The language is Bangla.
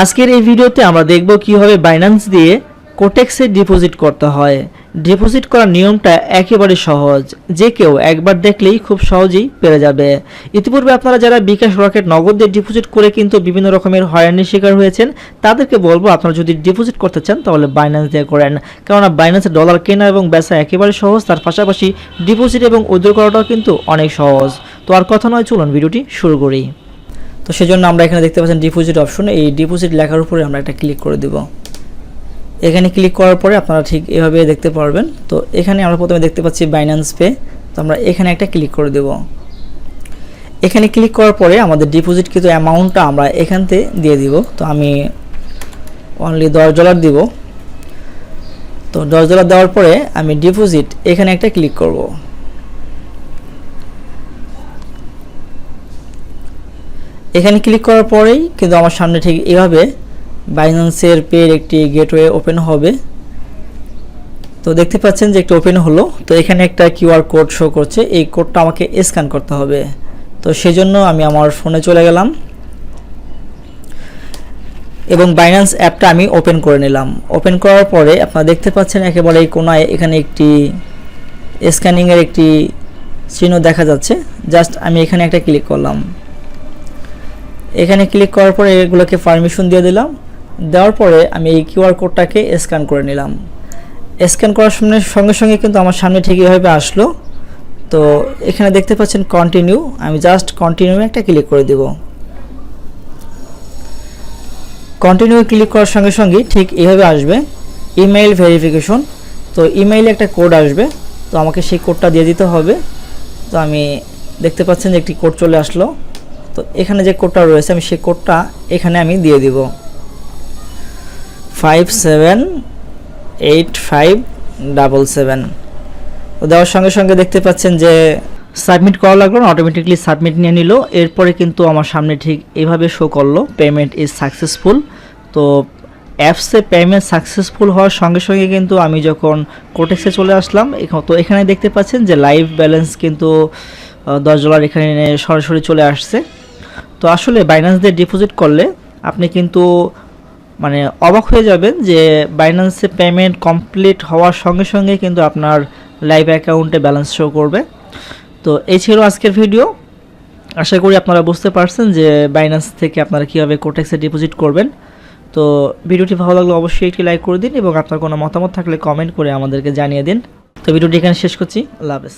আজকের এই ভিডিওতে আমরা দেখব কিভাবে বাইন্যান্স দিয়ে কোটেক্সে ডিপোজিট করতে হয়। ডিপোজিট করার নিয়মটা একেবারে সহজ, যে কেউ একবার দেখলেই খুব সহজেই পেরে যাবে। ইতিপূর্বে আপনারা যারা বিকাশ রকেট নগদ দিয়ে ডিপোজিট করে কিন্তু বিভিন্ন রকমের হয়রানির শিকার হয়েছেন, তাদেরকে বলবো আপনারা যদি ডিপোজিট করতে চান তাহলে বাইন্যান্স দিয়ে করেন, কেননা বাইন্যান্সে ডলার কেনা এবং বেচা একেবারে সহজ, তার পাশাপাশি ডিপোজিট এবং উইথড্র করাটাও কিন্তু অনেক সহজ। তো আর কথা নয়, চলুন ভিডিওটি শুরু করি। তো সেজন্য আমরা এখানে দেখতে পাচ্ছেন ডিপোজিট অপশন, এই ডিপোজিট লেখার উপরে আমরা একটা ক্লিক করে দেব। এখানে ক্লিক করার পরে আপনারা ঠিক এভাবে দেখতে পারবেন। তো এখানে আমরা প্রথমে দেখতে পাচ্ছি বাইন্যান্স পে, তো আমরা এখানে একটা ক্লিক করে দেব। এখানে ক্লিক করার পরে আমাদের ডিপোজিট কিন্তু অ্যামাউন্টটা আমরা এখান থেকে দিয়ে দিব। তো আমি অনলি $10 দিব। তো $10 দেওয়ার পরে আমি ডিপোজিট এখানে একটা ক্লিক করব। এখানে ক্লিক করার পরেই কিন্তু আমার সামনে ঠিক এভাবে বাইন্যান্সের পের একটি গেটওয়ে ওপেন হবে। তো দেখতে পাচ্ছেন যে একটু ওপেন হলো। তো এখানে একটা কিউআর কোড শো করছে, এই কোডটা আমাকে স্ক্যান করতে হবে। তো সেজন্য আমি আমার ফোনে চলে গেলাম এবং বাইন্যান্স অ্যাপটা আমি ওপেন করে নিলাম। ওপেন করার পরে আপনারা দেখতে পাচ্ছেন একেবারে এই কোণায় এখানে একটি স্ক্যানিংয়ের একটি চিহ্ন দেখা যাচ্ছে। জাস্ট আমি এখানে একটা ক্লিক করলাম। এখানে ক্লিক করার পরে এগুলোকে পারমিশন দিয়ে দিলাম। দেওয়ার পরে আমি এই কিউআর কোডটাকে স্ক্যান করে নিলাম। স্ক্যান করার সঙ্গে সঙ্গে কিন্তু আমার সামনে ঠিক এভাবে আসলো। তো এখানে দেখতে পাচ্ছেন কন্টিনিউ, আমি জাস্ট কন্টিনিউ একটা ক্লিক করে দেব। কন্টিনিউ ক্লিক করার সঙ্গে সঙ্গে ঠিক এভাবে আসবে ইমেইল ভেরিফিকেশন। তো ইমেইলে একটা কোড আসবে, তো আমাকে সেই কোডটা দিয়ে দিতে হবে। তো আমি দেখতে পাচ্ছেন যে একটি কোড চলে আসলো। তো এখানে যে কোডটা রয়েছে আমি সেই কোডটা এখানে আমি দিয়ে দিব, 578577। তো দেওয়ার সঙ্গে সঙ্গে দেখতে পাচ্ছেন যে সাবমিট করা লাগলো না, অটোমেটিকলি সাবমিট নিয়ে নিল। এরপরে কিন্তু আমার সামনে ঠিক এভাবে শো করলো পেমেন্ট ইজ সাকসেসফুল। তো অ্যাপসে পেমেন্ট সাকসেসফুল হওয়ার সঙ্গে সঙ্গে কিন্তু আমি যখন কোটেক্সে চলে আসলাম, তো এখানে দেখতে পাচ্ছেন যে লাইভ ব্যালেন্স কিন্তু $10 এখানে সরাসরি চলে আসছে। তো আসলে বাইন্যান্স দিয়ে ডিপোজিট করলে আপনি কিন্তু মানে অবাক হয়ে যাবেন যে বাইন্যান্সে পেমেন্ট কমপ্লিট হওয়ার সঙ্গে সঙ্গে কিন্তু আপনার লাইভ অ্যাকাউন্টে ব্যালেন্স শো করবে। তো এই ছিল আজকের ভিডিও। আশা করি আপনারা বুঝতে পারছেন যে বাইন্যান্স থেকে আপনারা কীভাবে কোটেক্সে ডিপোজিট করবেন। তো ভিডিওটি ভালো লাগলে অবশ্যই একটি লাইক করে দিন এবং আপনার কোনো মতামত থাকলে কমেন্ট করে আমাদেরকে জানিয়ে দিন। তো ভিডিওটি এখানে শেষ করছি। আল্লাহ হাফেজ।